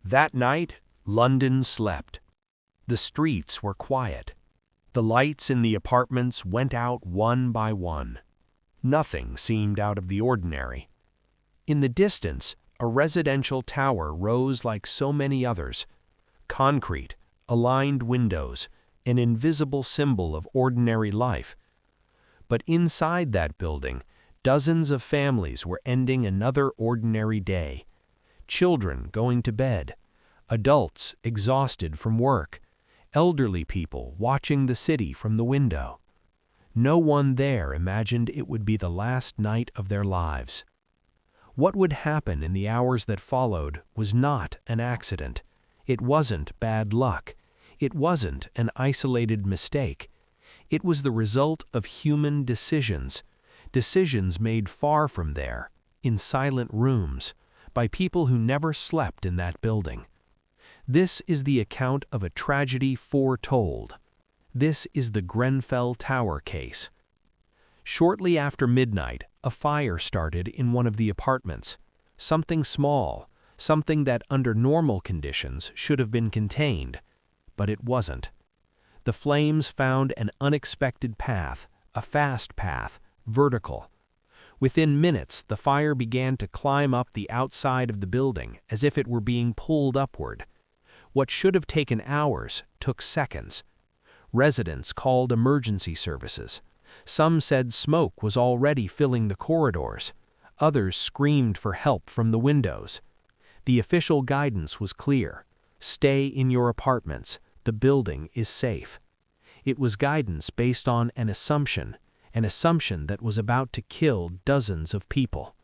That night, London slept. The streets were quiet. The lights in the apartments went out one by one. Nothing seemed out of the ordinary. In the distance, a residential tower rose like so many others. Concrete, aligned windows, an invisible symbol of ordinary life. But inside that building, dozens of families were ending another ordinary day. Children going to bed, adults exhausted from work, elderly people watching the city from the window. No one there imagined it would be the last night of their lives. What would happen in the hours that followed was not an accident. It wasn't bad luck. It wasn't an isolated mistake. It was the result of human decisions, decisions made far from there, in silent rooms, by people who never slept in that building. This is the account of a tragedy foretold. This is the Grenfell Tower case. Shortly after midnight, a fire started in one of the apartments. Something small, something that under normal conditions should have been contained, but it wasn't. The flames found an unexpected path, a fast path, vertical. Within minutes, the fire began to climb up the outside of the building as if it were being pulled upward. What should have taken hours took seconds. Residents called emergency services. Some said smoke was already filling the corridors. Others screamed for help from the windows. The official guidance was clear. Stay in your apartments. The building is safe. It was guidance based on an assumption that was about to kill dozens of people.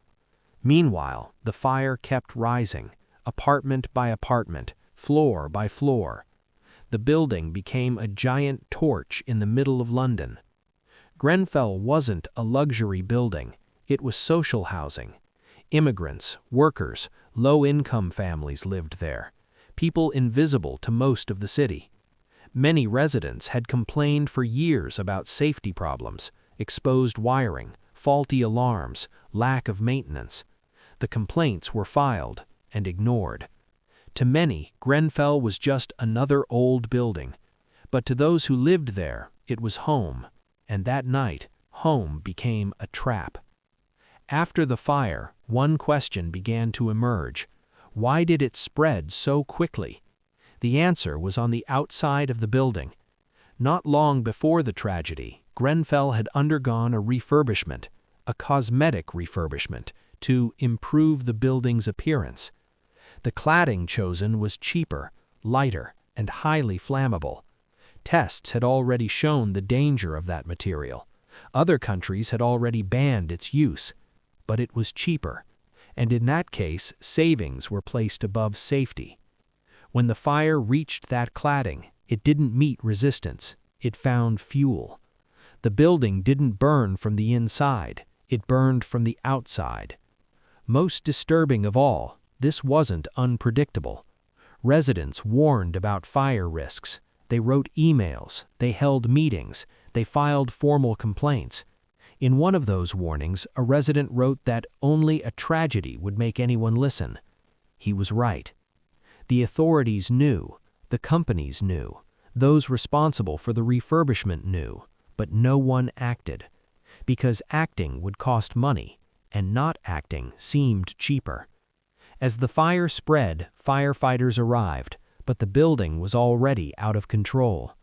Meanwhile, the fire kept rising, apartment by apartment, floor by floor. The building became a giant torch in the middle of London. Grenfell wasn't a luxury building, it was social housing. Immigrants, workers, low-income families lived there, people invisible to most of the city. Many residents had complained for years about safety problems, exposed wiring, faulty alarms, lack of maintenance. The complaints were filed and ignored. To many, Grenfell was just another old building, but to those who lived there, it was home, and that night, home became a trap. After the fire, one question began to emerge. Why did it spread so quickly? The answer was on the outside of the building. Not long before the tragedy, Grenfell had undergone a refurbishment, a cosmetic refurbishment, to improve the building's appearance. The cladding chosen was cheaper, lighter, and highly flammable. Tests had already shown the danger of that material. Other countries had already banned its use. But it was cheaper, and in that case, savings were placed above safety. When the fire reached that cladding, it didn't meet resistance. It found fuel. The building didn't burn from the inside. It burned from the outside. Most disturbing of all, this wasn't unpredictable. Residents warned about fire risks. They wrote emails. They held meetings. They filed formal complaints. In one of those warnings, a resident wrote that only a tragedy would make anyone listen. He was right. The authorities knew, the companies knew, those responsible for the refurbishment knew, but no one acted. Because acting would cost money, and not acting seemed cheaper. As the fire spread, firefighters arrived, but the building was already out of control.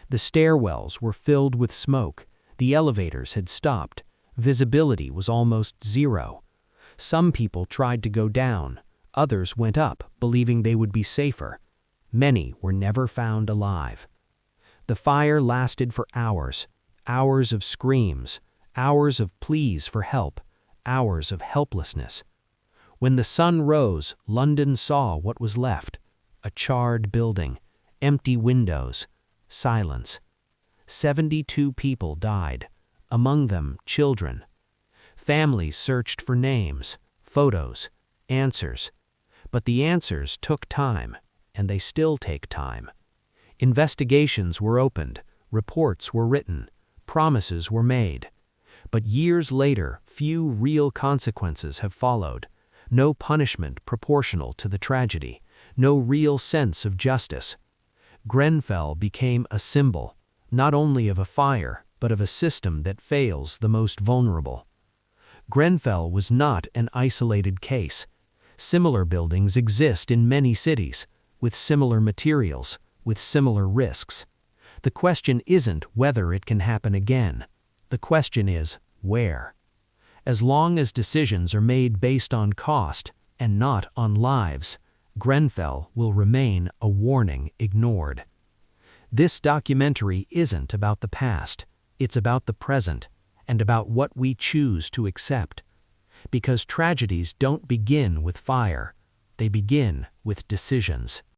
The stairwells were filled with smoke. The elevators had stopped. Visibility was almost zero. Some people tried to go down. Others went up, believing they would be safer. Many were never found alive. The fire lasted for hours, hours of screams, hours of pleas for help, hours of helplessness. When the sun rose, London saw what was left: a charred building, empty windows, silence. 72 people died, among them children. Families searched for names, photos, answers. But the answers took time, and they still take time. Investigations were opened, reports were written, promises were made. But years later, few real consequences have followed. No punishment proportional to the tragedy, no real sense of justice. Grenfell became a symbol, not only of a fire, but of a system that fails the most vulnerable. Grenfell was not an isolated case. Similar buildings exist in many cities, with similar materials, with similar risks. The question isn't whether it can happen again. The question is, where? As long as decisions are made based on cost and not on lives, Grenfell will remain a warning ignored. This documentary isn't about the past, it's about the present, and about what we choose to accept. Because tragedies don't begin with fire, they begin with decisions.